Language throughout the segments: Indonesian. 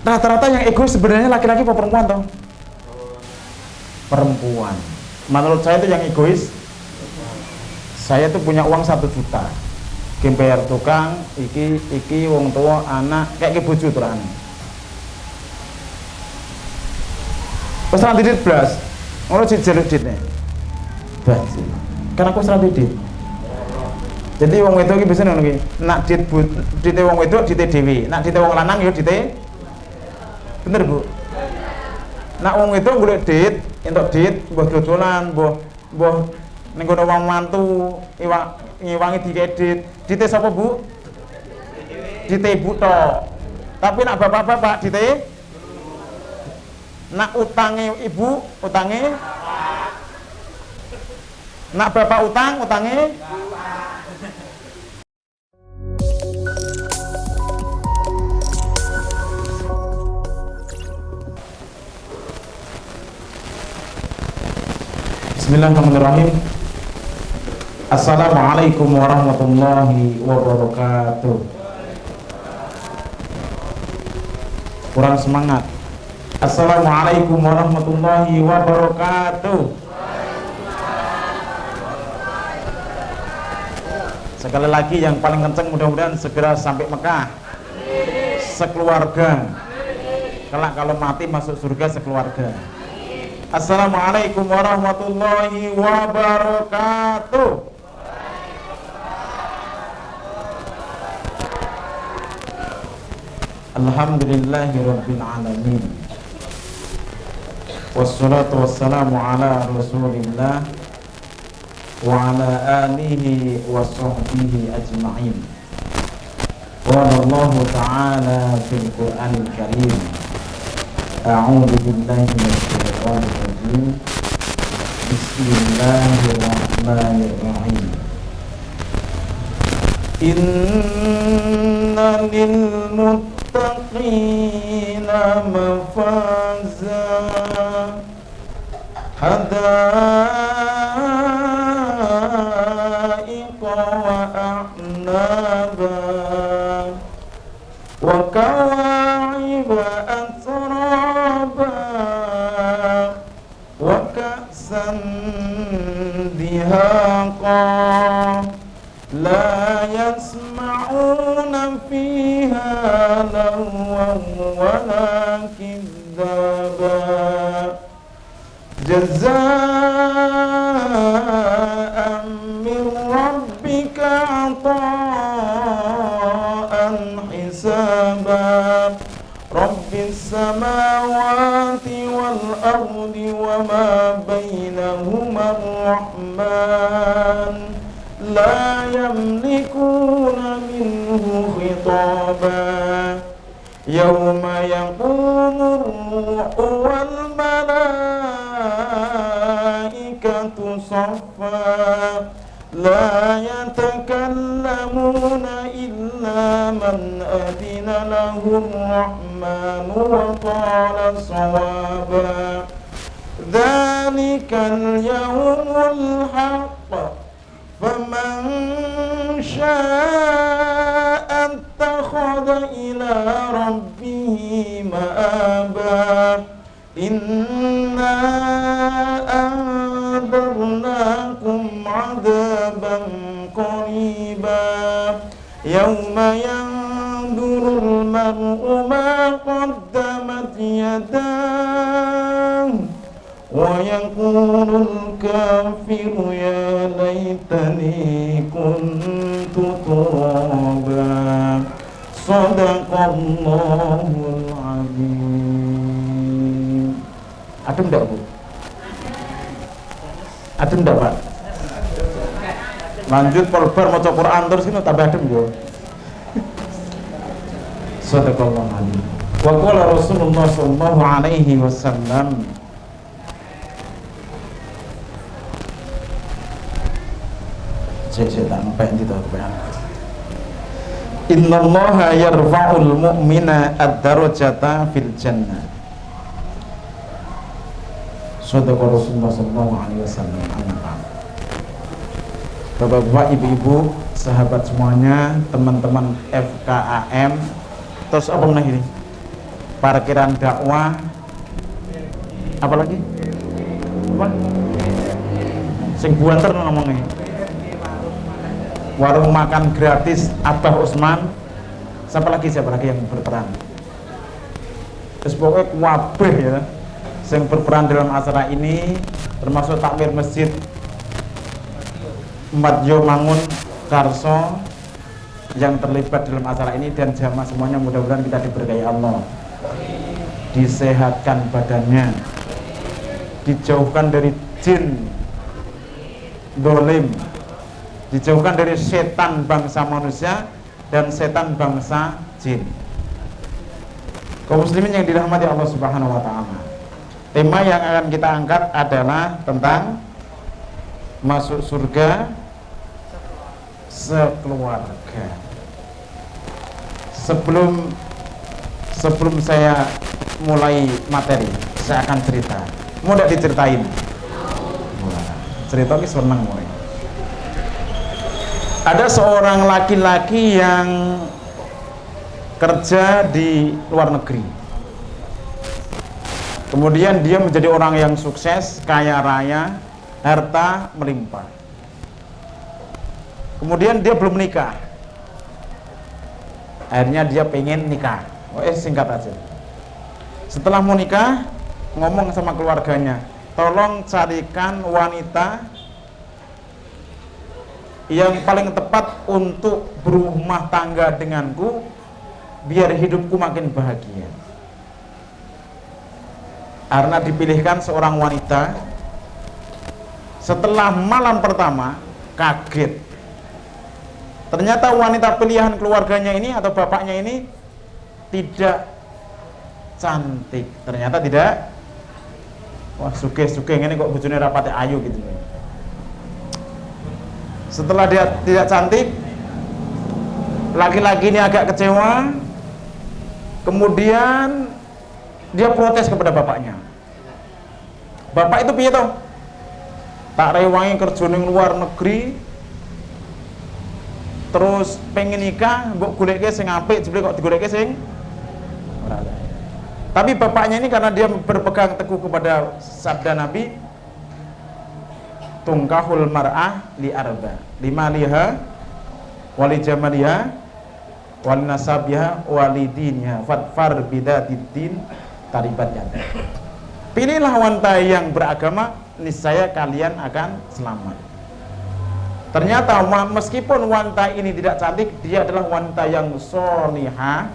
Rata-rata yang egois sebenarnya laki-laki apa perempuan toh? Perempuan. Menurut saya itu yang egois. Saya tuh punya uang 1 juta. Bayar tukang, iki wong tua, anak, kayak bojo terang. Pas nanti dit blas, ngono jaluk ditne. Blas. Kan aku serah dit. Jadi wong wedok iki biasane ngono iki. Nak dite wong wedok dite dhewe, nak dite wong lanang ya dite. Bener, Bu? Nak wong wedok golek dit, entuk dit, mbah dodolan, mbah ning kono wong mantu, ngiwangi dikedit. Dite sapa, Bu? Dite ibu tok. Tapi nak bapak-bapak dite nak utange ibu, utange nak bapak utange Bismillahirrahmanirrahim. Assalamualaikum warahmatullahi wabarakatuh. Kurang semangat. Assalamualaikum warahmatullahi wabarakatuh. Sekali lagi yang paling kenceng, mudah-mudahan segera sampai Mekah sekeluarga. Kelak kalau mati masuk surga sekeluarga. Assalamualaikum warahmatullahi wabarakatuh. Alhamdulillahirabbil alamin. Wassalatu wassalamu ala Rasulillah wa ala alihi wa sahbihi ajma'in. Qala Allah ta'ala fil Qur'anil Karim. A'udzu billahi minasy syaithanir rajim. Bismillahirrahmanirrahim. Inna lil muttaqina mafaza hadaiqa wa a'naba wa kawa'iba atraba wa ka'san dihaqa la yasma'una fiha lagwan wala kidzaba jazaa'an min rabbika 'ata'an hisaba rabbis samawati wal ardi wa ma bainahuma ar-rahman la yamlikuna minhu khitaba yawma yaqumu ar-ruhu wal malaikatu saffa la yatakallamuna illa man adina lahu ar-rahmanu wa qala sawaba dhalikal yawmul haqq فمن شاء اتخذ إلى ربه مآبا إنا أنذرناكم عذابا قريبا يوم ينظر المرء ما قدمت يداه ويقول الكافر يا ليتني كنت ترابا صدق الله العظيم. Adem enggak, Bu? Adem enggak, Pak? Lanjut polbar maca Quran terus ini tambah adem yo. Sadaqallahu alaihi. Wa qala Rasulullah sallallahu alaihi wasallam saya tak nampak itu kepada innallaha yarfa'ul mu'mina ad-darajata fil jannah. Shadaqa Rasulullah sallallahu alaihi wasallam. Bapak-bapak, ibu-ibu, sahabat semuanya, teman-teman FKAM, terus apa meneh ini? parkiran dakwah, apalagi apa sing buanter ngomongnya, warung makan gratis Abah Usman, siapa lagi yang berperan? Terus pokoknya wabah ya yang berperan dalam acara ini, termasuk takmir masjid Mbadjo Mangun Karso yang terlibat dalam acara ini, dan jamaah semuanya mudah-mudahan kita diberkahi Allah, disehatkan badannya, dijauhkan dari jin dolim, dijauhkan dari setan bangsa manusia dan setan bangsa jin. Kaum muslimin yang dirahmati Allah Subhanahu wa taala. Tema yang akan kita angkat adalah tentang masuk surga sekeluarga. Sebelum saya mulai materi, saya akan cerita. Mau tidak diceritain? Cerita ini senang mulai. Ada seorang laki-laki yang kerja di luar negeri. Kemudian dia menjadi orang yang sukses, kaya raya, harta melimpah. Kemudian dia belum menikah. Akhirnya dia pengen nikah. Singkat aja. Setelah mau nikah, ngomong sama keluarganya, tolong carikan wanita yang paling tepat untuk berumah tangga denganku, biar hidupku makin bahagia. Karena dipilihkan seorang wanita, setelah malam pertama kaget. Ternyata wanita pilihan keluarganya ini atau bapaknya ini tidak cantik. Ternyata tidak. Wah, suke ini kok bojone rapate ayu gitu. Setelah dia tidak cantik, laki-laki ini agak kecewa. Kemudian dia protes kepada bapaknya. Bapak itu piye toh? Tak rewangi kerja ning luar negeri, terus pengen nikah, mbok goleke sing apik, jebule kok digoleke sing ora. Tapi bapaknya ini karena dia berpegang teguh kepada sabda Nabi, tungkahul mar'ah li arba, limaliha wali jamaliha wali nasabiha wali diniha fatfar bidatiddin taribat yada. Pilihlah wanita yang beragama, niscaya kalian akan selamat. Ternyata meskipun wanita ini tidak cantik, dia adalah wanita yang sholihah,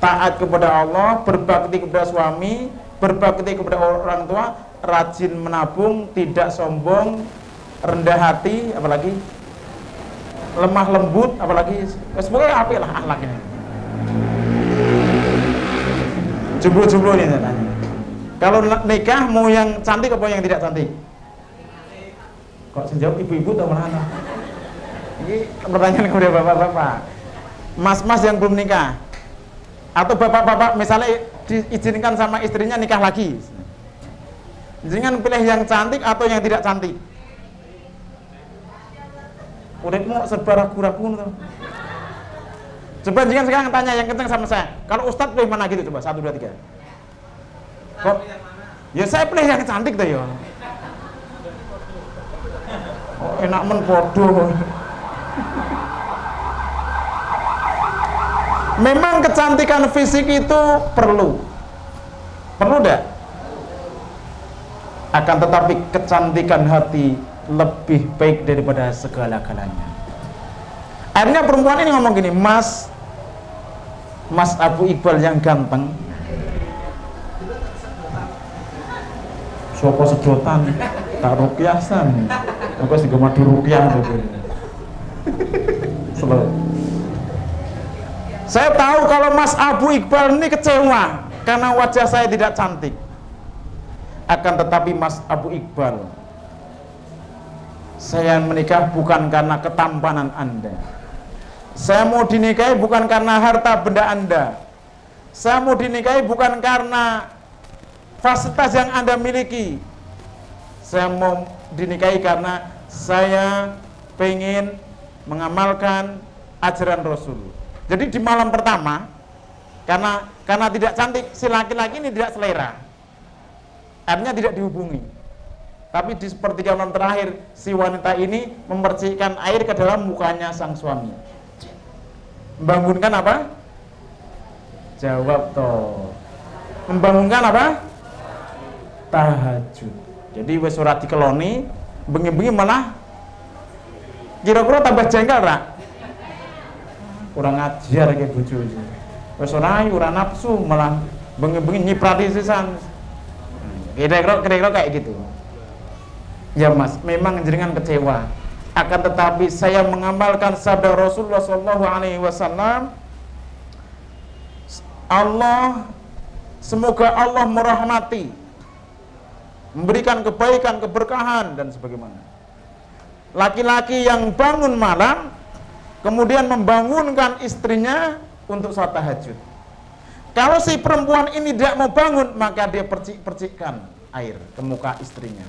taat kepada Allah, berbakti kepada suami, berbakti kepada orang tua, rajin menabung, tidak sombong, rendah hati, apalagi lemah lembut, apalagi semoga apik lah akhlaknya. Jomblo-jomblo ini tanya. Kalau nikah mau yang cantik apa yang tidak cantik? Kok sejauh ibu-ibu atau mana? Ini pertanyaan kepada bapak-bapak. Mas-mas yang belum nikah, atau bapak-bapak misalnya diizinkan sama istrinya nikah lagi, jangan pilih yang cantik atau yang tidak cantik. Udah mau serba ragu-ragu tuh. Coba jangan sekarang tanya yang kenceng sama saya. Kalau Ustadz pilih mana gitu coba? 1, 2, 3. Kok? Ya saya pilih yang cantik tuh ya. Oh, enak men podo. Memang kecantikan fisik itu perlu enggak? Akan tetapi kecantikan hati lebih baik daripada segala-galanya. Akhirnya perempuan ini ngomong gini, Mas Abu Iqbal yang ganteng, sopo sedotan tak rukiasan, aku sih gak madu rukiah gitu. Saya tahu kalau Mas Abu Iqbal ini kecewa karena wajah saya tidak cantik. Akan tetapi Mas Abu Iqbal, saya menikah bukan karena ketampanan Anda. Saya mau dinikahi bukan karena harta benda Anda. Saya mau dinikahi bukan karena fasilitas yang Anda miliki. Saya mau dinikahi karena saya pengen mengamalkan ajaran Rasul. Jadi di malam pertama, karena Karena tidak cantik, si laki-laki ini tidak selera. Artinya tidak dihubungi. Tapi di sepertiga malam terakhir, si wanita ini memercikkan air ke dalam mukanya sang suami. Membangunkan apa? Jawab toh. Membangunkan apa? Tahajud. Jadi wis ora dikeloni, bengi-bengi malah kira-kira tambah jengkel ra? Kurang ajar kayak bojo iki. Wis ora ayu, ora nafsu, malah bengi-bengi nyiprati sisan. Kira-kira kayak gitu. Ya Mas, memang jenengan kecewa. Akan tetapi saya mengamalkan sabda Rasulullah sallallahu alaihi wasallam, semoga Allah merahmati, memberikan kebaikan, keberkahan dan sebagaimana. Laki-laki yang bangun malam kemudian membangunkan istrinya untuk salat tahajud. Kalau si perempuan ini tidak mau bangun, maka dia percikkan air ke muka istrinya.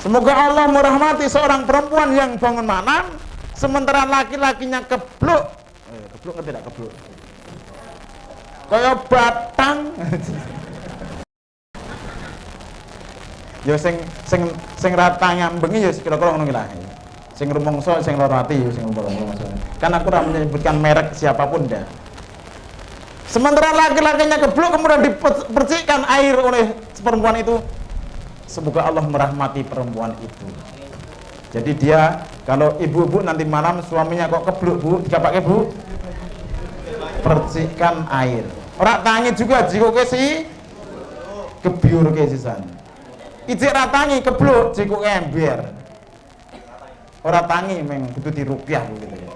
Semoga Allah merahmati seorang perempuan yang bangun malam sementara laki-lakinya kebluk. Kebluk ngerti tidak kebluk? Kayak batang. Ya sing rata nyambengi ya kira-kira ngono lah. Sing rumangsa sing lara ati ya sing rumangsa. Kan aku ora menyebutkan merek siapapun dah. Sementara laki-lakinya kebluk kemudian dipercikkan air oleh perempuan itu. Semoga Allah merahmati perempuan itu. Jadi dia kalau ibu-ibu nanti malam suaminya kok kebluk bu, dikapake bu, percikkan air. Ora tangi juga jiko ke si kebiur ke sisan. Ijik ora tangi kebluk jiko ember. Ora tangi meng kudu diruqyah gitu ya.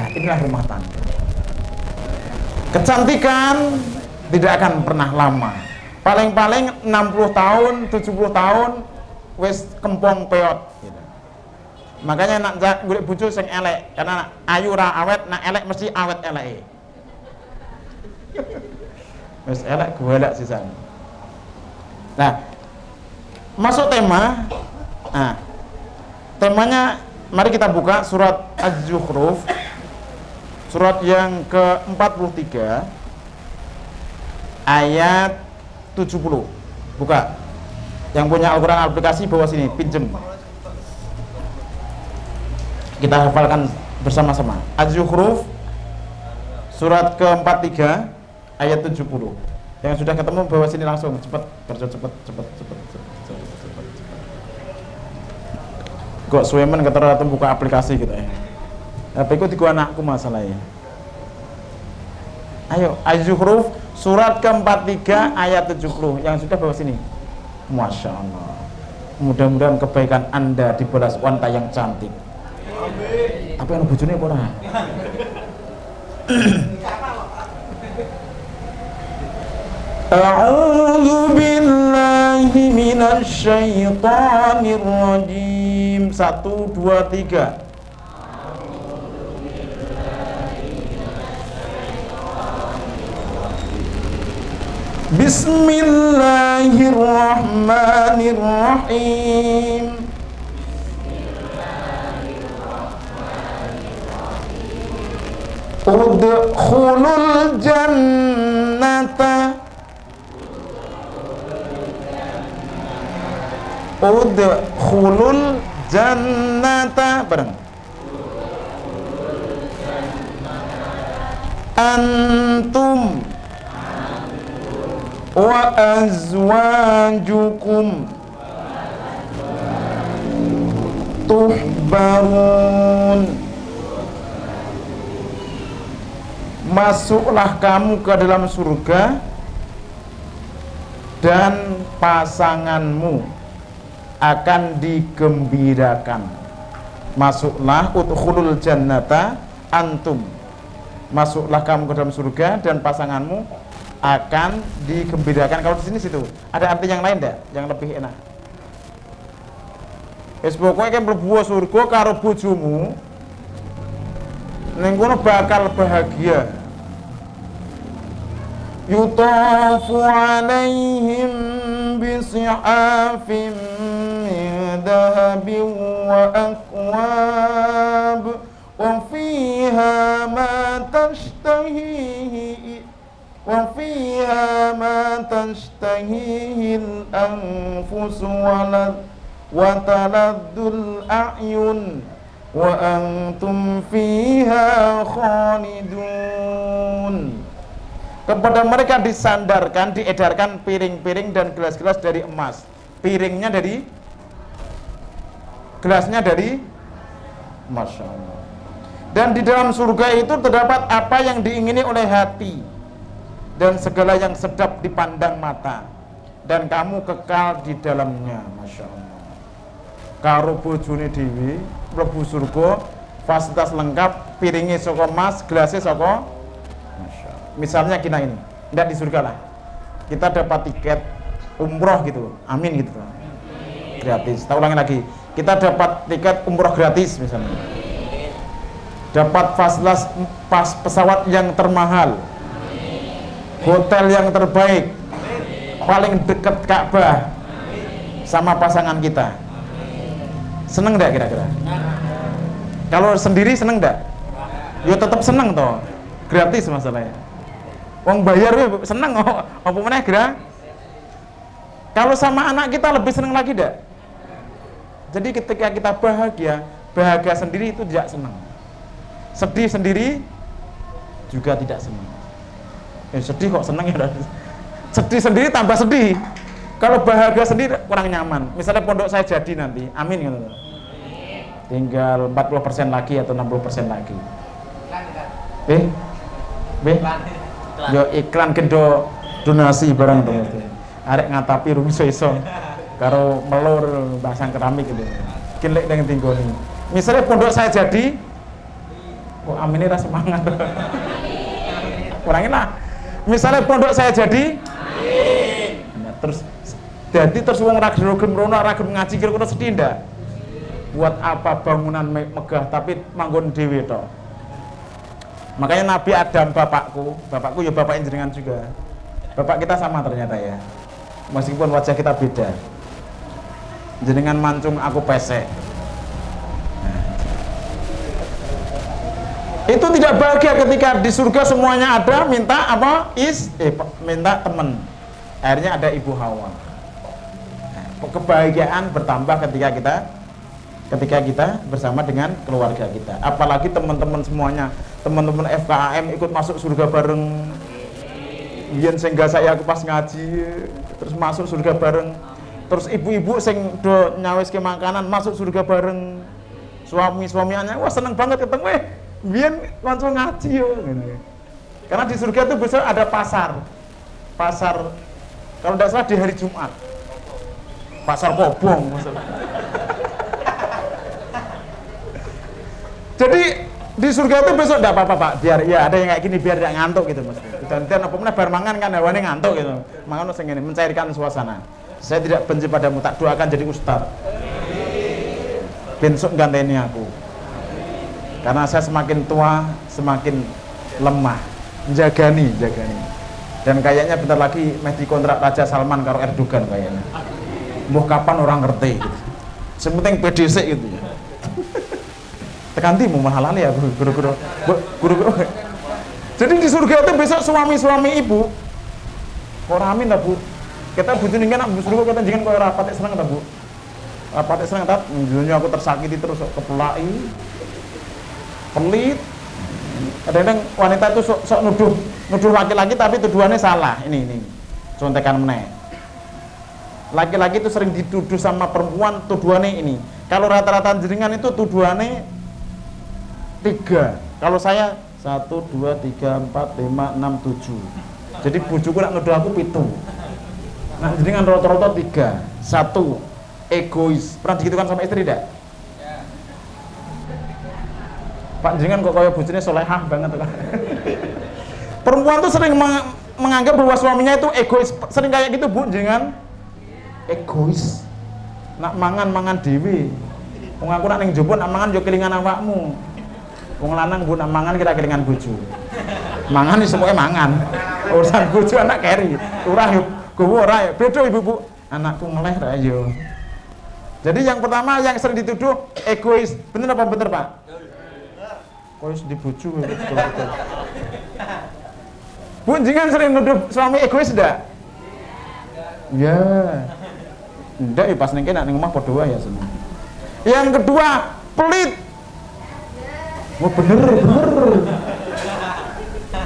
Nah, inilah rumah tangga. Kecantikan tidak akan pernah lama. Paling-paling 60 tahun, 70 tahun wis kempong peot gitu. Makanya nak golek bojo sing elek, karena ayu ra awet, nak elek mesti awet eleke. Wis elek golek sisan. Nah, masuk tema. Nah, temanya mari kita buka surat Az-Zukhruf, surat yang ke-43 ayat 70. Buka. Yang punya Al-Quran aplikasi bawa sini, pinjem. Kita hafalkan bersama-sama. Az-Zukhruf surat ke-43 ayat 70. Yang sudah ketemu bawa sini langsung, cepat. Kok suwemen keterlaluan buka aplikasi gitu ya. Tapi kok diku anakku masalahnya. Ayo, Az-Zukhruf surat ke-43 ayat 70. Yang sudah bawa sini. Masya Allah. Mudah-mudahan kebaikan Anda dibalas wanita yang cantik. Amin. Tapi yang bojone apa ora? A'udzu billahi minasy syaithanir rajim. 1 2 3. Bismillahirrahmanirrahim. Udkhulul jannata. Udkhulul jannata bareng. Antum wa azwajukum tuhbarun. Masuklah kamu ke dalam surga dan pasanganmu akan digembirakan. Masuklah, udkhulul jannata antum. Masuklah kamu ke dalam surga dan pasanganmu akan digembirakan. Kalau di sini situ ada arti yang lain enggak yang lebih enak? Wis pokoke kan mlebu surga karo bojomu ning kono bakal bahagia. Yutafu alaihim bisihafin min dahabin wa akwab wa fiha fiha ma tashtahihi wa fiha ma tashtahihil anfus wa taladdul a'yun wa antum fiha khalidun. Kepada mereka disandarkan, diedarkan piring-piring dan gelas-gelas dari emas. Piringnya dari, gelasnya dari, Masya Allah. Dan di dalam surga itu terdapat apa yang diingini oleh hati dan segala yang sedap dipandang mata, dan kamu kekal di dalamnya. Masya Allah. Karo bojone dhewe mlebu surga, fasilitas lengkap, piringnya saka emas, gelasnya saka. Misalnya kita ini, tidak di surga lah, kita dapat tiket umroh gitu, amin gitu, gratis. Kita ulangi lagi, kita dapat tiket umroh gratis misalnya, dapat fasilitas pesawat yang termahal, hotel yang terbaik, paling dekat Ka'bah, sama pasangan kita. Seneng enggak kira-kira? Kalau sendiri seneng enggak? Ya tetap seneng toh, gratis masalahnya. Wong bayar seneng kok, apa meneh gra? Kalau sama anak kita lebih seneng lagi dak? Jadi ketika kita bahagia sendiri itu tidak senang. Sedih sendiri juga tidak senang. Sedih kok seneng ya? Sedih sendiri tambah sedih. Kalau bahagia sendiri kurang nyaman. Misalnya pondok saya jadi nanti, amin gitu. Tinggal 40% lagi atau 60% lagi. Yo iklan kendo donasi barang to. Arek ngatapi rugi iso karo melur pasang keramik gitu. Kilek ning tinggoni. Misalnya pondok saya jadi, kok amine ra semangat. Kurangin lah. Misalnya pondok saya jadi, nah, terus wong ra gelem rono, ra gelem ngaji kira-kira sedih ndak? Buat apa bangunan megah tapi manggon dhewe to? Makanya Nabi Adam bapakku ya bapak jenengan juga. Bapak kita sama ternyata ya. Meskipun wajah kita beda. Jenengan mancung, aku pesek. Nah. Itu tidak bahagia ketika di surga semuanya ada, minta apa? Minta teman. Akhirnya ada Ibu Hawa. Nah, kebahagiaan bertambah ketika kita bersama dengan keluarga kita. Apalagi teman-teman semuanya, teman-teman FKAM ikut masuk surga bareng. Biyen sing saya aku pas ngaji terus masuk surga bareng. Terus ibu-ibu sing do nyawiske makanan masuk surga bareng. Suami-suamiannya wah seneng banget ketemu biyen kanca ngaji yo ngene. Karena di surga itu besok ada pasar. Pasar kalau tidak salah di hari Jumat. Pasar Kobong maksudnya. Jadi di surga itu besok enggak apa-apa Pak, biar ya ada yang kayak gini biar tidak ngantuk gitu Mas. Dan apa meneh bar mangan kan hawane ngantuk gitu. Mangan sing ngene mencairkan suasana. Saya tidak benci padamu, tak doakan jadi ustaz. Besok ganteni aku. Karena saya semakin tua, semakin lemah. Jagani. Dan kayaknya bentar lagi meh dikontrak Raja Salman karo Erdogan kayaknya. Mbah kapan orang ngerti gitu. Sementing PDC gitu ya. Tekanti mau mahal ya guru-guru. Jadi di surga itu besok suami-suami ibu kok amin lah Bu. Kita butuh kan nak surga kita jangan kok rapat seneng ta Bu. Rapat seneng ta dunia aku tersakiti terus kepelai. Pelit. Kadang-kadang wanita itu sok nuduh laki-laki tapi tuduhannya salah. Ini. Contekan meneh. Laki-laki itu sering dituduh sama perempuan tuduhannya ini. Kalau rata-rata jenengan itu tuduhannya 3. Kalau saya 1, 2, 3, 4, 5, 6, 7. Jadi bojoku nak nuduh aku 7. Nah, jenengan rata-rata 3. 1, egois. Pernah digitukan sama istri tidak? Ya. Pak jenengan kok kaya bojone solehah banget kan. Perempuan tuh sering menganggap bahwa suaminya itu egois. Sering kayak gitu Bu jenengan. Egois. Nak mangan dhewe. Wong aku nak ning njaba nak mangan yo kelingan awakmu. Wong lanang Bu nak mangan kira kelingan bojo. Mangan wis semuanya mangan. Urusan bojo anak keri. Ora yo gowo ora yo. Beda Ibu Bu. Anakku meleh ra yo. Jadi yang pertama yang sering dituduh egois. Bener apa bener Pak? kowe di bojo. Bu, jangan sering nuduh suami egois ndak? Ya. Ndak ya pas ning kene ning omah padha wae ya seneng. Yang kedua, pelit. Oh bener.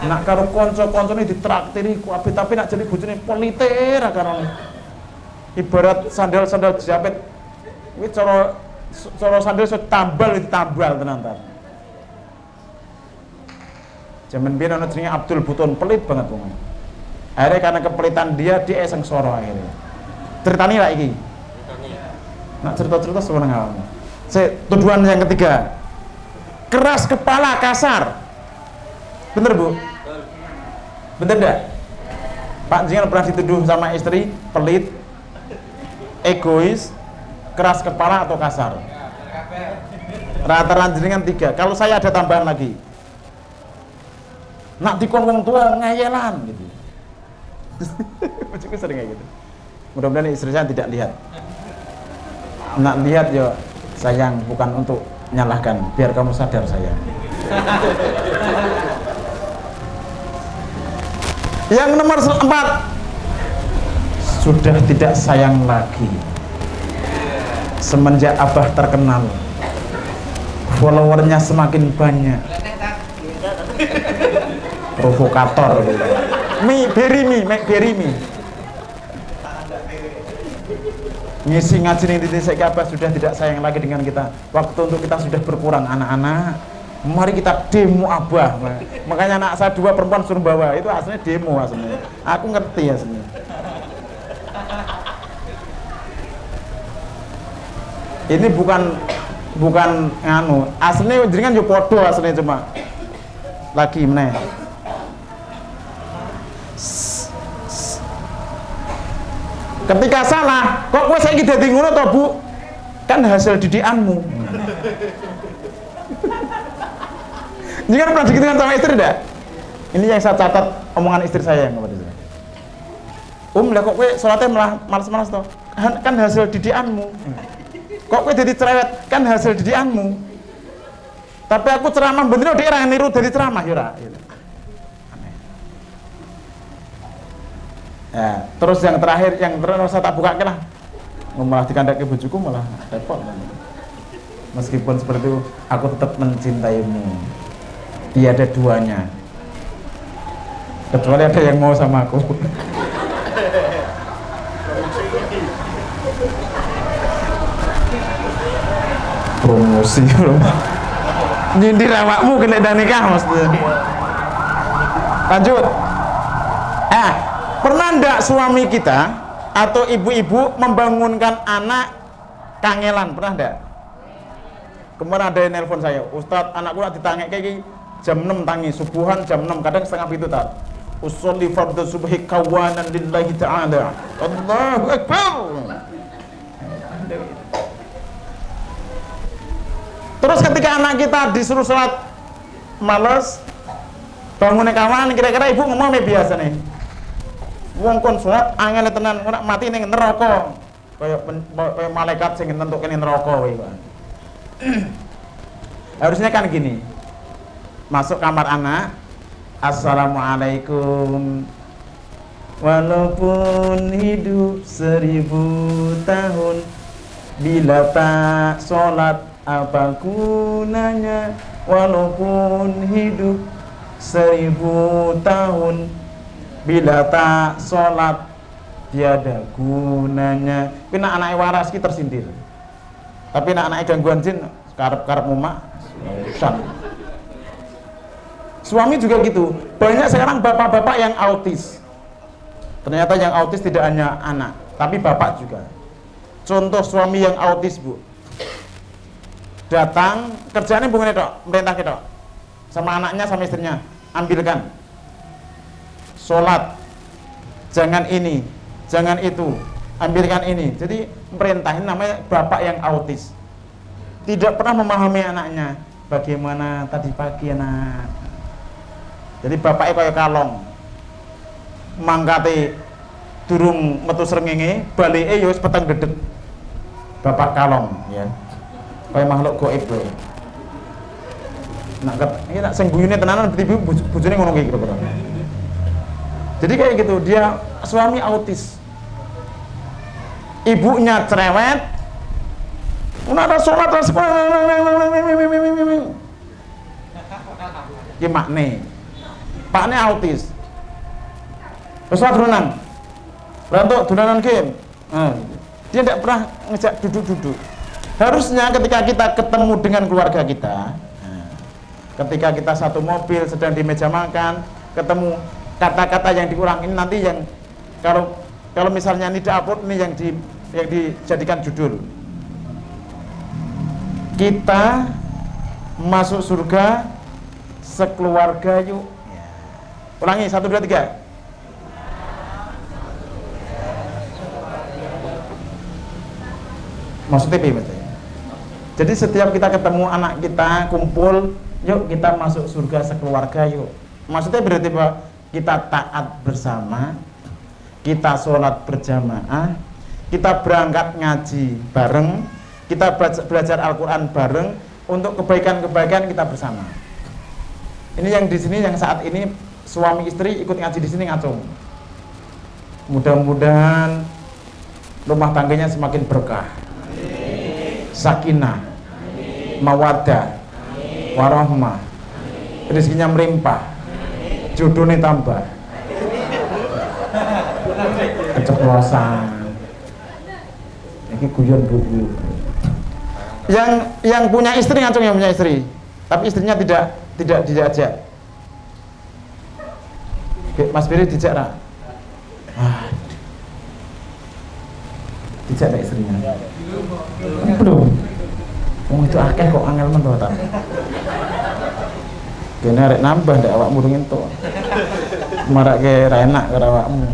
Nak karo kanca-kancane ditraktiri kuwi tapi nak jadi bojone pelite ra karone. Ibarat sandal-sandal dijapit. Kuwi cara sandal iso tambal tenan ta. Zaman biyen ana jenenge Abdul Butun, pelit banget wong. Akhirnya karena kepelitan dia sengsara akhirnya. Ceritanya lah iki. Nak cerita-cerita sebenarnya awam. Tuduhan yang ketiga, keras kepala, kasar. Bener Bu? Bener enggak? Pak jenengan pernah dituduh sama istri pelit, egois, keras kepala atau kasar? Rata-rata jenengan 3. Kalau saya ada tambahan lagi. Nak dikon wong tua ngayelan gitu. Bojoku sering kayak gitu. Mudah-mudahan istri saya tidak lihat. Nak lihat yo sayang, bukan untuk menyalahkan, biar kamu sadar sayang. Yang nomor 4, sudah tidak sayang lagi semenjak Abah terkenal, followernya semakin banyak. Provokator gitu. Beri mi. Ngisi ngaji ning titik Abah sudah tidak sayang lagi dengan kita. Waktu untuk kita sudah berkurang. Anak-anak, mari kita demo Abah. Makanya anak saya 2 perempuan suruh bawa, itu aslinya demo aslinya. Aku ngerti aslinya. Ini bukan nganu, aslinya jenengan yo padha aslinya, cuma lagi meneh. Ketika salah, kok kowe saiki dadi ngono to, Bu? Kan hasil didikanmu. Jangan pernah digitukan sama istri enggak? Ini yang saya catat omongan istri saya yang kepada saya. Lah kok kowe salatnya malah malas-malas to? Kan hasil didikanmu. Kok kowe dadi cerewet? Kan hasil didikanmu. Tapi aku ceramah bener dhek ra niru dadi ceramah ya ora. Ya, terus yang terakhir yang saya tak buka lah, malah dikandaki bojoku malah repot. Meskipun seperti itu, aku tetap mencintaimu. Tiada duanya. Kecuali ada yang mau sama aku. Promosi, nyindir awakmu kena dan nikah maksudnya. Lanjut. Pernah ndak suami kita atau ibu-ibu membangunkan anak kangelan? Pernah ndak? Kemarin ada yang nelpon saya, Ustadz anakku nak ditangek kayak jam 6 tangi, subuhan jam 6, kadang setengah itu tak. Usolli fardhu subhi kawanan lillahi ta'ala. Allahu Akbar. Terus ketika anak kita disuruh sholat males, bangunnya kawan, kira-kira ibu ngomong nih biasa nih. Wong kon sholat angel tenan ora mati ning neraka kaya malaikat sing nentukne neraka kowe. Harusnya kan gini. Masuk kamar anak, assalamualaikum. Walaupun hidup 1000 tahun, bila tak sholat apa gunanya? Walaupun hidup 1000 tahun, bila tak sholat tiada gunanya. Tapi nak anak waras ki tersindir. Tapi nak anak gangguan jin karep-karep mumak. Suami juga gitu. Banyak sekarang bapak-bapak yang autis. Ternyata yang autis tidak hanya anak, tapi bapak juga. Contoh suami yang autis, Bu. Datang kerjanya bukan itu, merintah kita. Sama anaknya sama istrinya, ambilkan. Sholat, jangan ini, jangan itu, ambilkan ini. Jadi perintahin, namanya bapak yang autis. Tidak pernah memahami anaknya. Bagaimana tadi pagi anak? Jadi bapaknya kayak kalong, mangkate durung metu srengenge, balike ya wis peteng gedhet. Bapak kalong, ya. Kayak makhluk gaib tuh. Nak sing guyune tenanan tiba bojone ngono kayak kira-kira. Jadi kayak gitu, dia suami autis. Ibunya cerewet. Ada sholat dan sekolah. Ki makne. Pakne autis. Terus dolanan. Berantuk dolanan game. Dia tidak pernah ngejak duduk-duduk. Harusnya ketika kita ketemu dengan keluarga kita, ketika kita satu mobil sedang di meja makan, ketemu kata-kata yang dikurangin nanti yang kalau misalnya ini dapur ini yang dijadikan judul. Kita masuk surga sekeluarga yuk. Ulangi 1 2 3. Maksudnya apa? Jadi setiap kita ketemu anak kita kumpul, yuk kita masuk surga sekeluarga yuk. Maksudnya berarti Pak, kita taat bersama, kita sholat berjamaah, kita berangkat ngaji bareng, kita belajar Al-Quran bareng, untuk kebaikan-kebaikan kita bersama. Ini yang di sini yang saat ini suami istri ikut ngaji di sini ngacung. Mudah-mudahan rumah tangganya semakin berkah, sakinah, mawaddah, warahmah, rezekinya melimpah, jodohnya tambah, keceplosan. Ini guyon buku. Yang punya istri ngacung, yang punya istri, tapi istrinya tidak diajak. Mas Biri dijak lah. Dijak tak istrinya? Belum. Itu akeh kok angel men to ta. Kene arek nambah ndak awakmu durung entuk. Marake ra enak karo awakmu.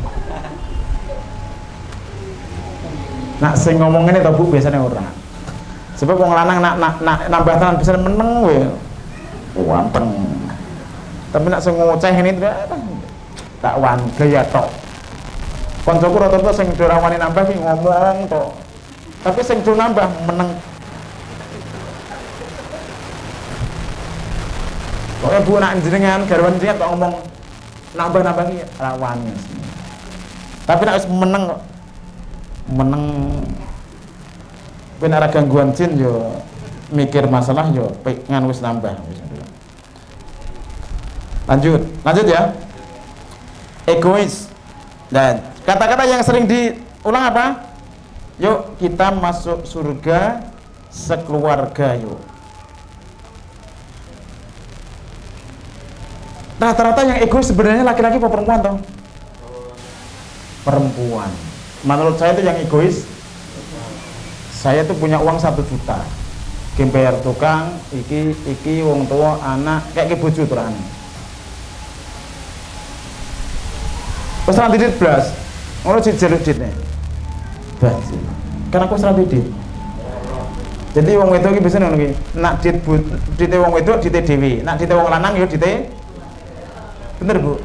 Nak sing ngomong ngene to Bu biasane ora. Sebab wong lanang nak nambah tenan bisa meneng kowe. Wanteng. Tapi nak sing ngoceh ini tak wan gaya tok. Koncoku rata-rata sing ora wani nambah ki ngomong tok. Tapi sing do nambah meneng. Pokoknya Bu nak jenengan garwan jenengan kok ngomong nambah-nambah ki ora wani. Tapi nak wis meneng kok. Meneng ben ora gangguan jin yo mikir masalah yo pengen wis nambah. Lanjut ya. Egois. Dan kata-kata yang sering diulang apa? Yuk kita masuk surga sekeluarga yuk. Rata-rata yang egois sebenarnya laki-laki apa perempuan toh? Perempuan. Menurut saya itu yang egois. Saya tuh punya uang 1 juta. Bayar tukang, iki wong tua, anak, kayak bojo terang. Wes ra didit blas. Ngono dijeluk ditne. Blas. Kan aku wis ra didit. Jadi wong wedok iki biasane ngono iki. Nak dite wong wedok dite dhewe, nak dite wong lanang ya dite. Bener, Bu?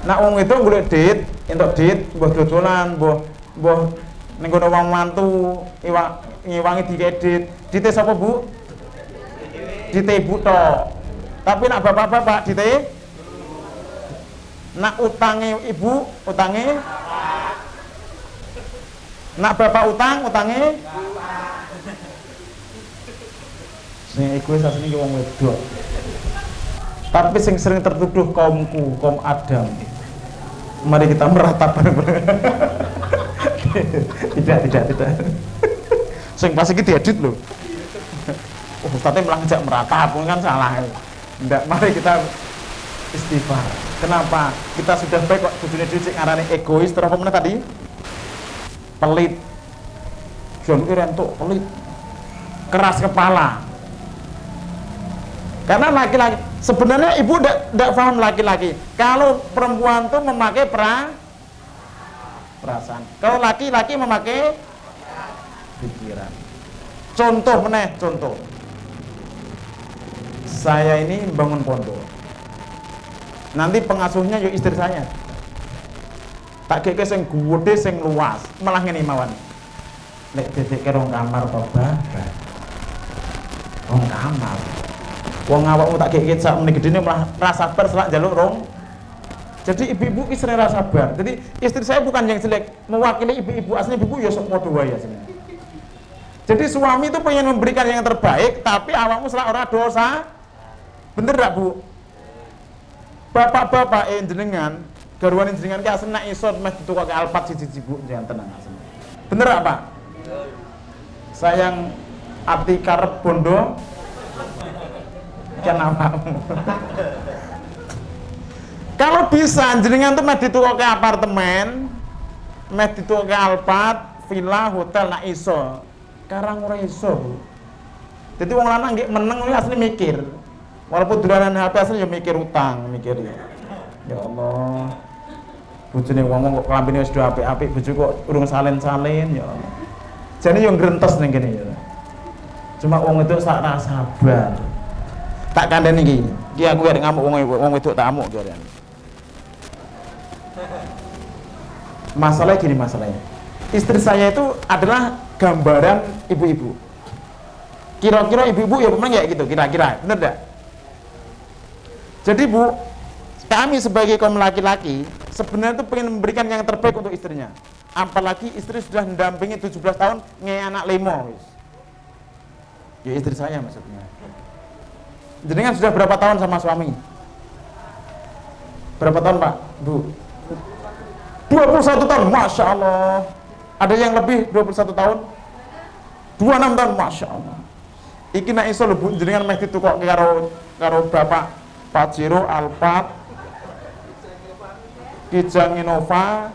Nak wong wedok golek dit, entuk dit, mbah dodolan, mbah ning kono wong mantu, ngiwangi dikedit. Dite sapa, Bu? Dite ibu tok. Tapi nak bapak-bapak dite nak utange ibu, utange nak bapak utange sing egois asline wong wedok. Tapi sing sering tertuduh kaum Adam. Mari kita meratapi. Tidak. Sing pas iki diedit lho. Oh, Ustaz malah ngejak meratap, kan salah. Ndak, mari kita istighfar. Kenapa? Kita sudah baik kok bojone dhewe sing arane egois, terus apa meneh tadi? Pelit. Jon rentuk pelit. Keras kepala. Karena laki-laki, sebenarnya ibu tidak paham laki-laki. Kalau perempuan tuh memakai perasaan. Kalau laki-laki memakai pikiran. Contoh. Saya ini bangun pondok. Nanti pengasuhnya yuk istri saya. Tak keke sing gede sing luas, malah ngene mawon. Lek dedek ke rong kamar to, Bah. Rong kamar. Wong awakmu tak kekit sak meneh gedene malah ra sabar selak njaluk rong. Jadi ibu-ibu ki sering ra sabar. Jadi istri saya bukan yang jelek, mewakili ibu-ibu, aslinya ibu ya sok padha wae aslinya. Jadi suami itu pengen memberikan yang terbaik, tapi awakmu selak ora dosa. Bener gak Bu? Bapak-bapak jenengan, garwane jenengan ki asline nek iso meh ditukoke Alphard siji Bu, jangan tenang asline. Bener gak Pak? Sayang ati karep bondo kan awakmu. Kalau bisa jenengan tuh meh ditukoke apartemen, meh ditukoke Alphard, villa, hotel nak iso. Karang ora iso, Bu. Jadi wong lanang nggih meneng kuwi asli mikir. Walaupun dolanan HP asli ya mikir utang, mikir ya. Ya Allah. Bojone wong kok klambine wis do apik-apik, bojo kok urung salen-salen ya Allah. Jane yo ngrentes ning kene ya. Cuma wong itu sak ra sabar. Tak kandhani iki. Iki aku arek ngamuk wong wedok tak amuk iki. Masalahnya gini masalahnya. Istri saya itu adalah gambaran ibu-ibu. Kira-kira ibu-ibu ya memang kayak gitu, kira-kira. Bener enggak? Jadi Bu, kami sebagai kaum laki-laki sebenarnya itu pengen memberikan yang terbaik untuk istrinya. Apalagi istri sudah mendampingi 17 tahun nge anak 5 wis. Ya istri saya maksudnya. Jenengan sudah berapa tahun sama suami? Berapa tahun Pak? Bu? 21 tahun, Masya Allah. Ada yang lebih 21 tahun? 26 tahun, Masya Allah. Iki nak iso lho Bu, jenengan meh ditukokke karo Bapak Pajero, Alphard, Kijang Innova,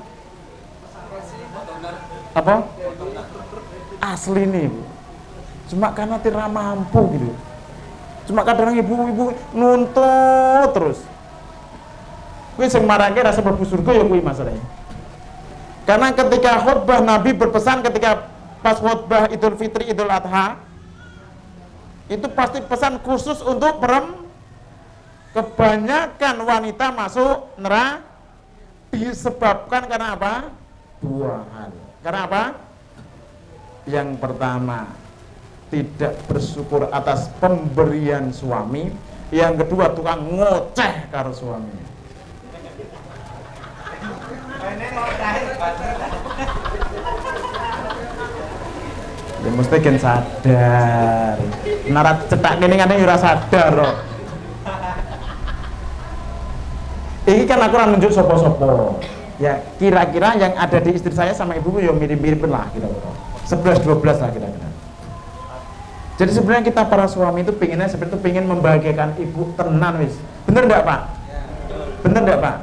apa? Asli nih Bu. Cuma karena tidak mampu gitu. Cuma kadang ibu-ibu nuntut terus. Kuwi sing marake rasa mlebu surga ya kuwi masalahnya. Karena ketika khutbah Nabi berpesan ketika pas khutbah Idul Fitri, Idul Adha, itu pasti pesan khusus untuk kebanyakan wanita masuk neraka disebabkan karena apa? Dua hal. Karena apa? Yang pertama, tidak bersyukur atas pemberian suami. Yang kedua, tukang ngoceh karo suami. Ya mesti kan sadar. Narat cetak gini kan ora sadar kok. Ini kan aku nunjuk sopo-sopo. Ya kira-kira yang ada di istri saya sama ibu ya mirip-mirip lah kira-kira. 11-12 lah kira-kira. Jadi sebenarnya kita para suami itu pinginnya seperti itu, pingin membahagiakan ibu tenan wis. Bener enggak Pak? Bener enggak Pak?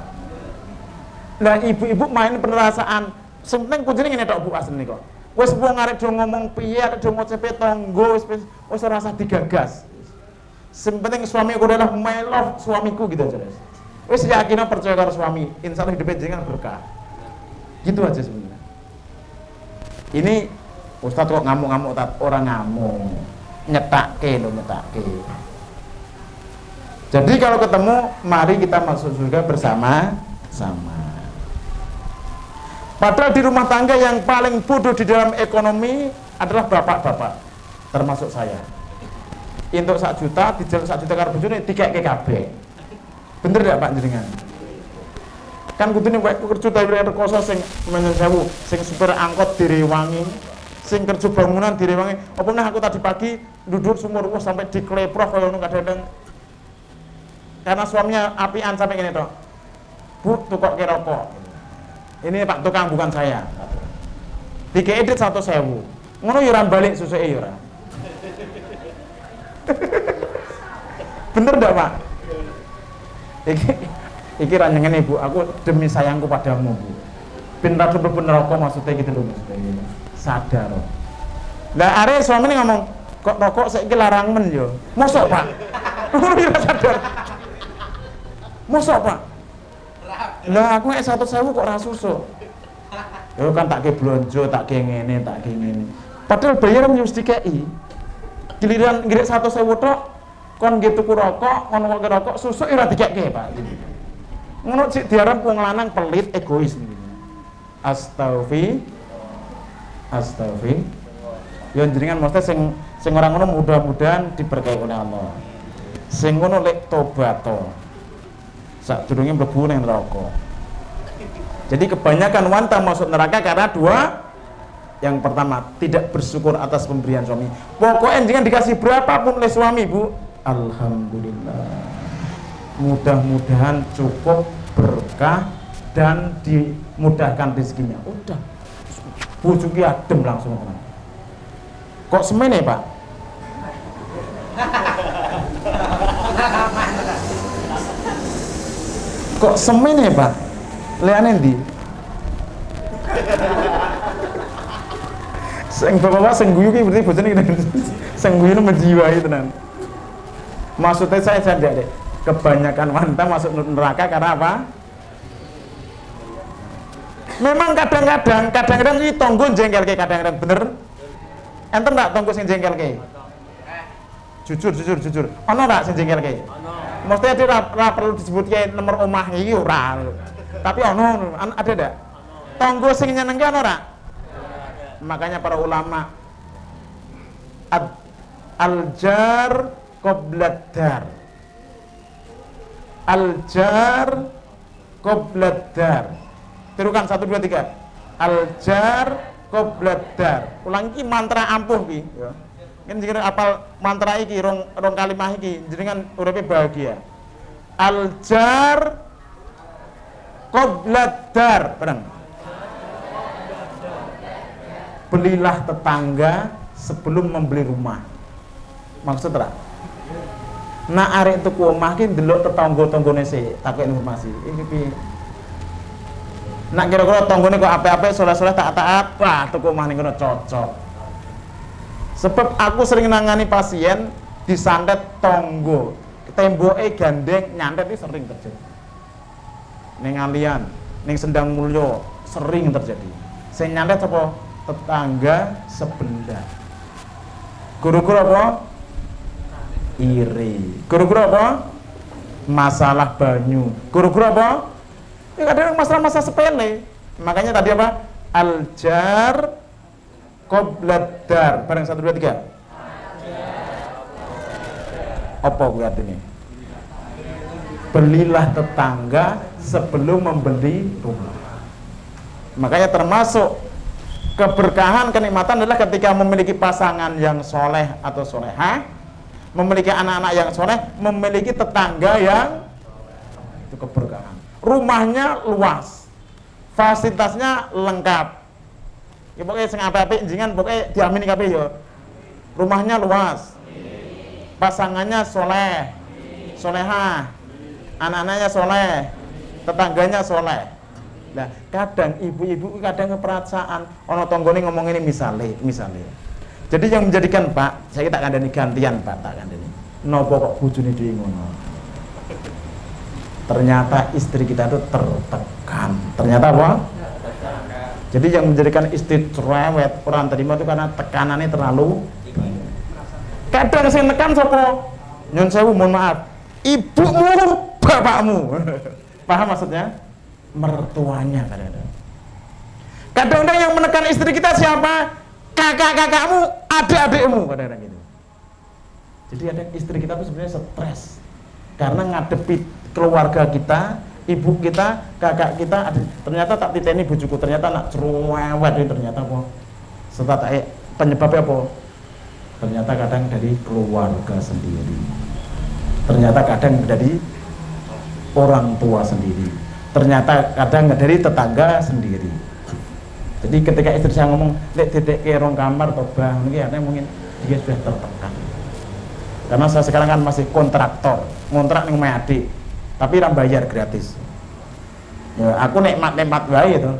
Nah ibu-ibu main perasaan. Sebenarnya kuncinya ngene tok Bu asline kok. Wis wong arek do ngomong piye, arek do ngocepe tonggo wis ora usah digagas. Sing penting suami aku adalah my love suamiku gitu aja. Wis yakin percaya karo suami, insyaallah hidupnya jenengan berkah. Gitu aja sebenarnya. Ini Ustadz kok ngamuk-ngamuk, orang ngamuk. Nyetake lho, nyetake. Jadi kalau ketemu, mari kita masuk surga bersama-sama. Padahal di rumah tangga yang paling bodoh di dalam ekonomi adalah bapak-bapak, termasuk saya. Untuk 1 juta, dijaluk 1 juta karo bojone dikek kabeh. Bener tidak Pak jenengan? Kan kudune wae kerja dari rekoso sing menyen sewu, sing supir angkot direwangi, sing kerja bangunan direwangi. Apa meneh aku tadi pagi duduk sumur sampai dikleproh kaya ngono kadang-kadang. Karena suaminya apian sampai gini toh. Bu, tukokke rokok. Ini Pak tukang bukan saya. Dikei edit 100.000. Ngono yo ora balik susuke yo ora. Bener ndak Pak? Iki ranjengan Ibu, aku demi sayangku padamu Bu. Ben ra mlebu neraka maksudnya gitu lho maksudnya. Sadar. Lah are suami ngomong, kok rokok saiki larang men yo. Mosok Pak? Ora sadar. Mosok Pak? Lah aku nek 100.000 kok ora susuk. Yo kan tak ke blonjo, tak ke ngene, tak ke ngene. Padahal bayaran mesti dikeki. Giliran ngirik 100.000 tok kon nggih tuku rokok, kon kok rokok susuk ora dikeki, Pak. Ngono sik diarep wong lanang pelit, egois. Astagfirullah. Ya jenengan mesti sing ora ngono mudah-mudahan diberkahi oleh Allah. Sing ngono lek tobat to. Sadurunge mlebu ning neraka. Jadi kebanyakan wanita masuk neraka karena dua. Yang pertama, tidak bersyukur atas pemberian suami. Pokoknya jangan dikasih berapapun oleh suami, Bu. Alhamdulillah. Mudah-mudahan cukup berkah dan dimudahkan rezekinya. Udah. Bojoki adem langsung. Kok semene, Pak? Kok semene, Pak? Leane ndi? Sing bapak sing guyu ki berarti bojone sing guyu menjiwai tenan. Maksudnya saya tidak dek. Kebanyakan wanita masuk neraka karena apa? Memang kadang-kadang ini tonggo jengkel ke kadang-kadang bener. Enten tak tonggo sing jengkel ke? Jujur. Ono tak sing jengkel ke? Mestinya dia ora perlu disebut ke nomor omah iki ora. Tapi ono ada tak? Tonggo sing nyenengke ono ora? Makanya para ulama al-jar qoblad dar. Al-jar qoblad dar. Tirukan 1 2 3. Al-jar qoblad dar. Ulang iki mantra ampuh ki, ya. Kan jenengan apal mantra iki rong kalimah iki jenengan uripe bahagia. Al-jar qoblad dar. Bareng. Belilah tetangga sebelum membeli rumah. Maksud tak? Nak arek tuku omah ki ndelok tetangga-tanggane sik, takok informasi. Iki piye? Nak kira-kira tanggane kok apik-apik, soleh-soleh taat-taat, wah tuku omah ning kono cocok. Sebab aku sering nangani pasien disantet tangga, temboke gandeng nyantet iki sering terjadi. Ning Alian, ning Sendang Mulyo sering terjadi. Sing nyantet sapa? Tetangga sebelah. Guru-guru apa? Iri. Guru-guru apa? Masalah banyu. Guru-guru apa? Ya kadang masalah-masalah sepele. Makanya tadi apa? Al-jar qoblad dar. Bareng 1 2 3. Apa kuwi artine? Belilah tetangga sebelum membeli rumah. Makanya termasuk keberkahan, kenikmatan adalah ketika memiliki pasangan yang soleh atau solehah, memiliki anak-anak yang soleh, memiliki tetangga yang itu keberkahan. Rumahnya luas, fasilitasnya lengkap. Ya pokoknya sing apik-apik jenengan pokoknya diamini kabeh ya. Rumahnya luas, pasangannya soleh, solehah, anak-anaknya soleh, tetangganya soleh. Nah, kadang ibu-ibu kadang keperasaan ono tanggane ngomong ini misale. Jadi yang menjadikan Pak, saya tak kandani gantian Pak, tak kandani. Napa kok bojone dhewe ngono? Ternyata istri kita itu tertekan. Ternyata apa? Jadi yang menjadikan istri cerewet, orang terima itu karena tekanannya terlalu banyak. Kadang sing nekan sapa? Nyun sewu mohon maaf. Ibumu, bapakmu. Paham maksudnya? Mertuanya kadang-kadang. Kadang-kadang yang menekan istri kita siapa? Kakak-kakakmu, adik-adikmu kadang-kadang gitu. Jadi ada istri kita itu sebenarnya stres karena ngadepi keluarga kita, ibu kita, kakak kita, ternyata tak titeni bojoku, ternyata nak cerewet ini ternyata apa? Setelah penyebabnya apa? Ternyata kadang dari keluarga sendiri. Ternyata kadang dari orang tua sendiri. Ternyata kadang dari tetangga sendiri. Jadi ketika istri saya ngomong, "Lek dedek ke rong kamar toh Bang," ini artinya mungkin dia sudah tertekan. Karena saya sekarang kan masih kontraktor, ngontrak ning omahe adik, tapi ra bayar gratis. Ya, aku nikmat-nikmat wae itu.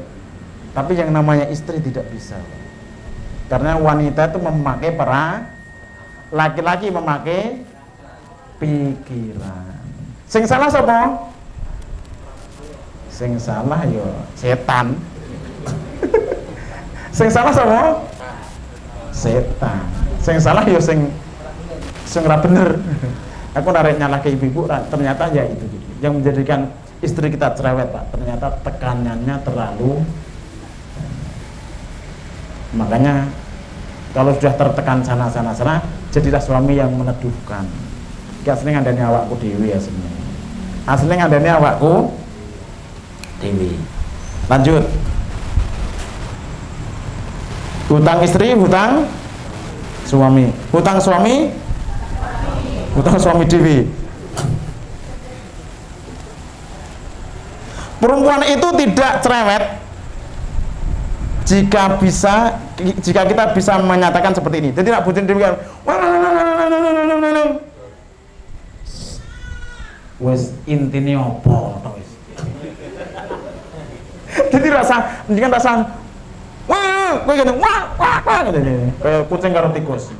Tapi yang namanya istri tidak bisa. Karena wanita itu memakai laki-laki memakai pikiran. Sing salah sapa? Sing salah yo setan. Sing salah sapa? Setan. Sing salah yo sing ora bener. Aku narik nyalahke ibu-ibu, ternyata ya itu yang menjadikan istri kita cerewet Pak. Ternyata tekanannya terlalu. Makanya kalau sudah tertekan sana, jadilah suami yang meneduhkan. Iki asline ngandani awakku dhewe asline. Asline ngandani awakku dhewe. Lanjut. Hutang istri, hutang suami. Hutang suami, hutang suami dhewe. Perempuan itu tidak cerewet jika kita bisa menyatakan seperti ini. Jadi nak bujin dhewe kan wes intine opo to wis. Jadi jangan rasa wah, kowe ngene wah ngene. Kayak kucing karo tikus.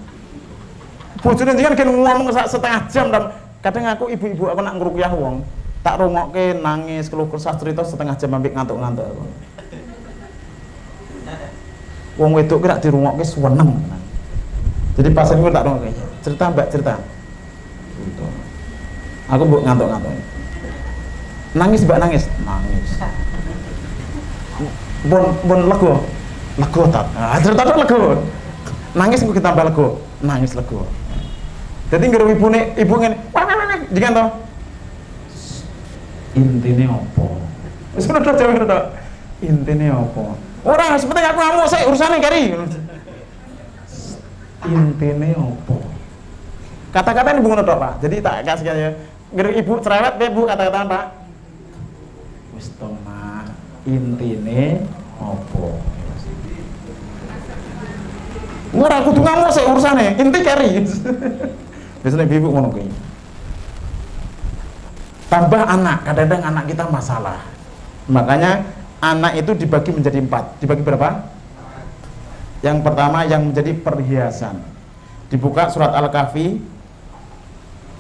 Bojone jenengan kan ngomong setengah jam dan kadang aku ibu-ibu aku nak ngruqyah wong, tak rungokke nangis keluh kesah cerita setengah jam ambek ngantuk-ngantuk aku. Wong wedok ki nak dirungokke seneng. Jadi pas aku tak rungokke. Cerita Mbak, cerita. Aku mbok ngantuk-ngantuk. Nangis Mbak, nangis. Bon lego tak. Cerita tok lego. Nangis aku tambah lego. Nangis lego. Jadi nggero ibu ngene. Jangan to. Intine opo? Wis ngono tok jawab tok. Intine opo? Ora, sepenting aku ngamuk sik urusane kari. Intine opo? Kata-kata ini ngono tok, Pak. Jadi tak kasih ya. Nggero ibu cerewet Bu kata-kata Pak. Wis to, Mak. Intine opo? Ora kudu ngamuk sik urusane, inti kari. Biasanya ibu ngono kuwi. Tambah anak, kadang-kadang anak kita masalah. Makanya anak itu dibagi menjadi 4. Dibagi berapa? Yang pertama yang menjadi perhiasan. Dibuka surat Al-Kahfi.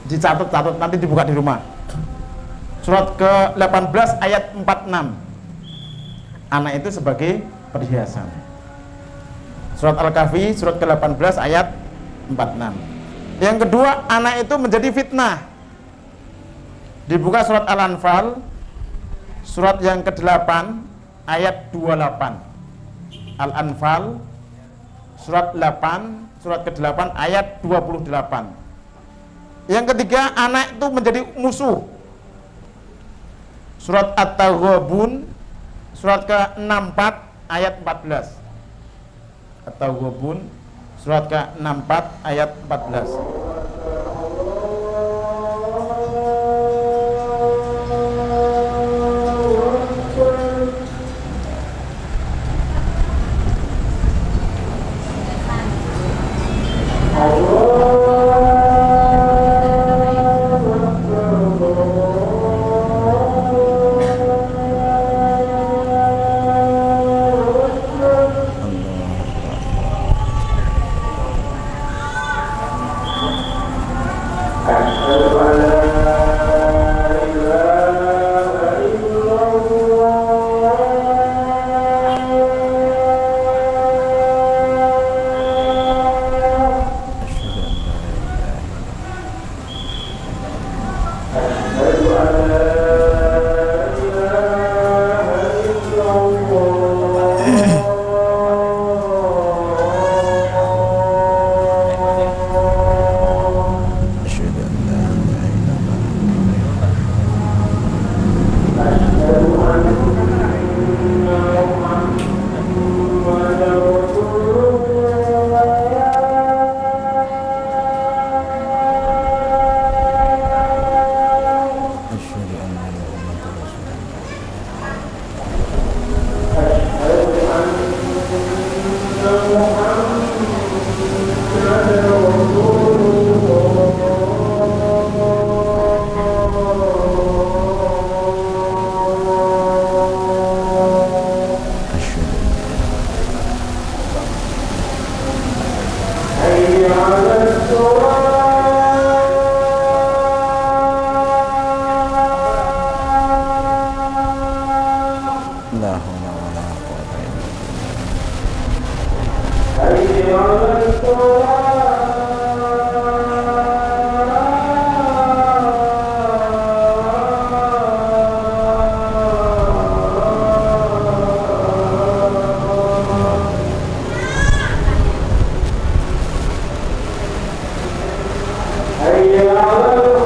Dicatat nanti dibuka di rumah. Surat ke-18 ayat 46. Anak itu sebagai perhiasan. Surat Al-Kahfi surat ke-18 ayat 46. Yang kedua, anak itu menjadi fitnah. Dibuka surat Al-Anfal surat yang ke-8 ayat 28. Al-Anfal surat 8 surat ke-8 ayat 28. Yang ketiga, anak itu menjadi musuh. Surat At-Taghabun surat ke-64 ayat 14. At-Taghabun surat ke-64 ayat 14. Hayya 'alal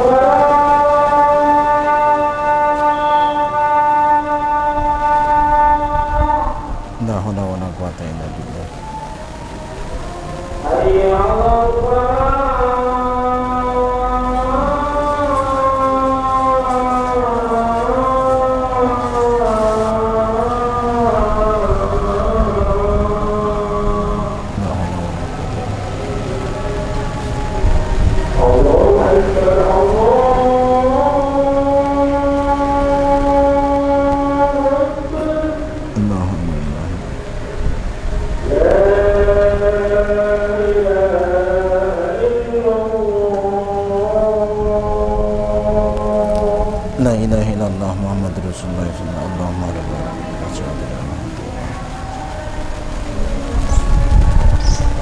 Muhammad Rasulullah Allahumma rabbana.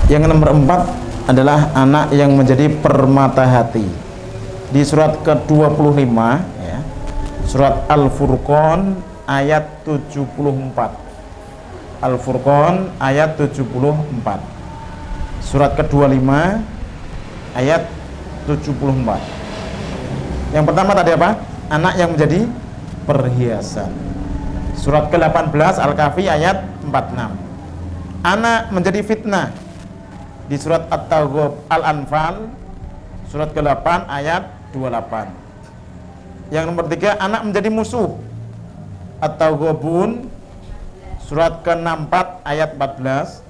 Yang nomor 4 adalah anak yang menjadi permata hati. Di surat ke-25 ya. Surat Al-Furqan ayat 74. Al-Furqan ayat 74. Surat ke-25 ayat 74. Yang pertama tadi apa? Anak yang menjadi perhiasan. Surat ke-18 Al-Kahfi ayat 46. Anak menjadi fitnah. Di surat At-Taghabun Al-Anfal surat ke-8 ayat 28. Yang nomor 3, anak menjadi musuh. At-Taghabun surat ke-64 ayat 14.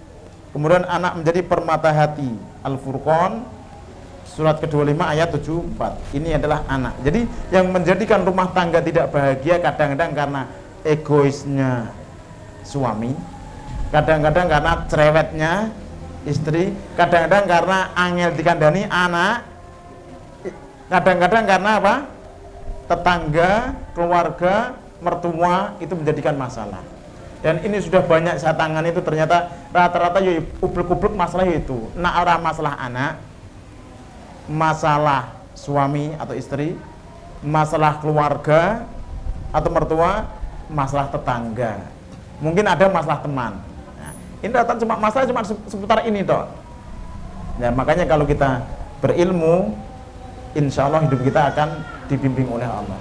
Kemudian anak menjadi permata hati. Al-Furqan surat ke-25 ayat 74. Ini adalah anak. Jadi yang menjadikan rumah tangga tidak bahagia kadang-kadang karena egoisnya suami, kadang-kadang karena cerewetnya istri, kadang-kadang karena angel dikandani anak, kadang-kadang karena apa? Tetangga, keluarga, mertua itu menjadikan masalah. Dan ini sudah banyak saya tangani, itu ternyata rata-rata ya ublek-ublek masalah itu. Nah, orang masalah anak, masalah suami atau istri, masalah keluarga atau mertua, masalah tetangga. Mungkin ada masalah teman. Nah, ini datang cuma masalah cuma seputar ini toh. Ya, makanya kalau kita berilmu, insya Allah hidup kita akan dibimbing oleh Allah.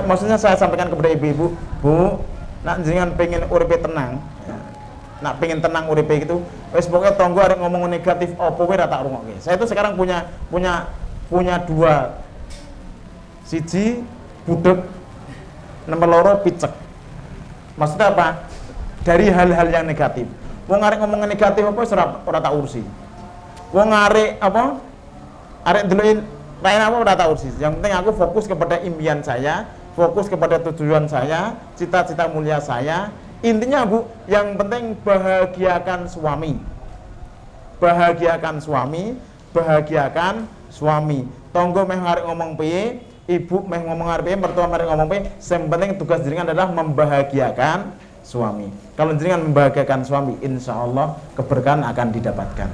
Maksudnya saya sampaikan kepada ibu-ibu, Bu, nak jenengan pengen uripe tenang, ya. Nak pengen tenang uripe gitu, wis pokoke tonggo arek ngomong negatif opo kowe ra tak rungokke. Saya itu sekarang punya dua, siji budek, nomor loro picek. Maksudnya apa? Dari hal-hal yang negatif. Wong arek ngomong negatif apa wis ora tak ursi. Wong arek apa? Arek delokin lain apa ora tak ursi. Yang penting aku fokus kepada impian saya, fokus kepada tujuan saya, cita-cita mulia saya. Intinya Bu, yang penting bahagiakan suami. Bahagiakan suami, bahagiakan suami. Tonggo meh arek ngomong piye, ibu meh ngomong arep piye, mertua meh ngomong piye, yang penting tugas jenengan adalah membahagiakan suami. Kalau jenengan membahagiakan suami, insya Allah keberkahan akan didapatkan.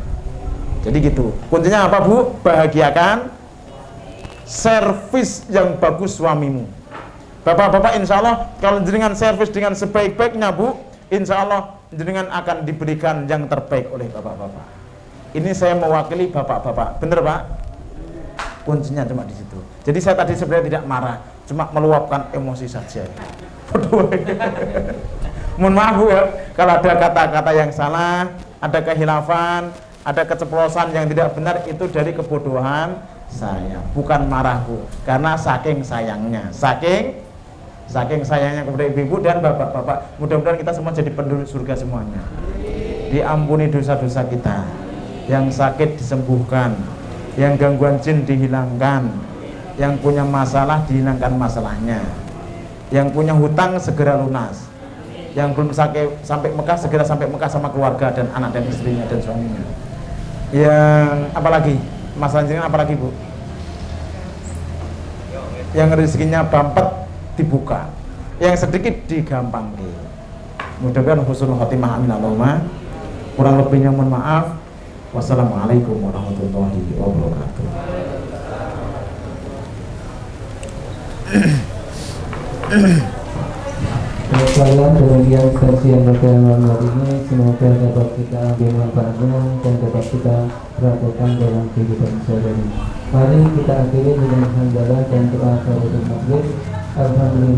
Jadi gitu. Kuncinya apa Bu? Bahagiakan, servis yang bagus suamimu. Bapak-bapak, insya Allah kalau jenengan servis dengan sebaik-baiknya Bu, insya Allah jenengan akan diberikan yang terbaik oleh bapak-bapak. Ini saya mewakili bapak-bapak, bener Pak? Kuncinya cuma di situ. Jadi saya tadi sebenarnya tidak marah, cuma meluapkan emosi saja. Mohon maaf Bu ya, kalau ada kata-kata yang salah, ada kehilafan, ada keceplosan yang tidak benar, itu dari kebodohan saya, bukan marah Bu, karena saking sayangnya, saking sayangnya kepada ibu-ibu dan bapak-bapak. Mudah-mudahan kita semua jadi penduduk surga semuanya. Diampuni dosa-dosa kita, yang sakit disembuhkan, yang gangguan jin dihilangkan, yang punya masalah dihilangkan masalahnya, yang punya hutang segera lunas, yang belum sampai Mekah segera sampai Mekah sama keluarga dan anak dan istrinya dan suaminya. Yang apalagi masalah jenengan apalagi Bu? Yang rezekinya bampet dibuka, yang sedikit digampangkan. Mudah-mudahan husnul khotimah, amin Allahumma. Kurang lebihnya mohon maaf. Wassalamualaikum warahmatullahi wabarakatuh. Sekalian demikian kajian pada malam hari ini, semoga dapat kita ambil manfaatnya dan dapat kita praktekkan dalam kehidupan sehari-hari. Mari kita akhiri dengan hamdalah dan doa kafaratul majlis. Alhamdulillah.